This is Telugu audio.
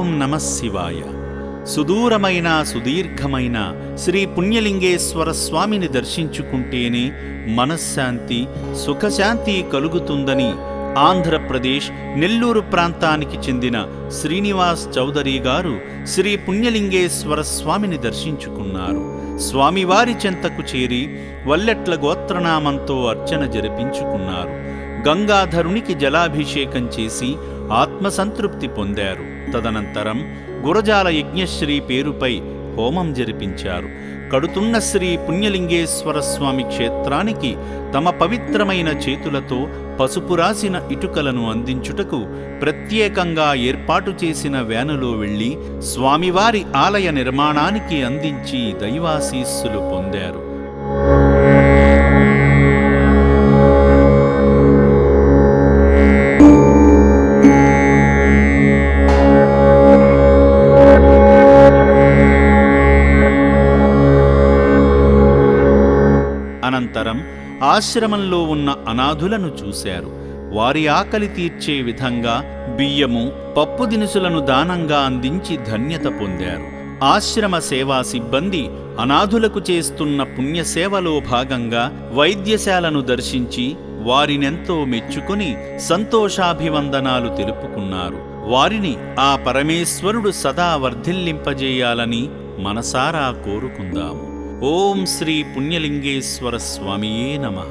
ఓం నమః శివాయ. సుదూరమైన సుదీర్ఘమైన శ్రీ పుణ్యలింగేశ్వర స్వామిని దర్శించుకుంటేనే మనశ్శాంతి, సుఖశాంతి కలుగుతుందని ఆంధ్రప్రదేశ్ నెల్లూరు ప్రాంతానికి చెందిన శ్రీనివాస్ చౌదరి గారు శ్రీ పుణ్యలింగేశ్వర స్వామిని దర్శించుకున్నారు. స్వామివారి చెంతకు చేరి వల్లెట్ల గోత్రనామంతో అర్చన జరిపించుకున్నారు. గంగాధరునికి జలాభిషేకం చేసి ఆత్మసంతృప్తి పొందారు. తదనంతరం గురజాల యజ్ఞశ్రీ పేరుపై హోమం జరిపించారు. కడుతున్న శ్రీ పుణ్యలింగేశ్వర స్వామి క్షేత్రానికి తమ పవిత్రమైన చేతులతో పసుపు రాసిన ఇటుకలను అందించుటకు ప్రత్యేకంగా ఏర్పాటు చేసిన వ్యానులో వెళ్లి స్వామివారి ఆలయ నిర్మాణానికి అందించి దైవాశీస్సులు పొందారు. అనంతరం ఆశ్రమంలో ఉన్న అనాథులను చూశారు. వారి ఆకలి తీర్చే విధంగా బియ్యము, పప్పు దినుసులను దానంగా అందించి ధన్యత పొందారు. ఆశ్రమ సేవా సిబ్బంది అనాథులకు చేస్తున్న పుణ్యసేవలో భాగంగా వైద్యశాలను దర్శించి వారినెంతో మెచ్చుకొని సంతోషాభివందనాలు తెలుపుకున్నారు. వారిని ఆ పరమేశ్వరుడు సదా వర్ధిల్లింపజేయాలని మనసారా కోరుకుందాము. ఓం శ్రీ పుణ్యలింగేశ్వర స్వామియే నమః.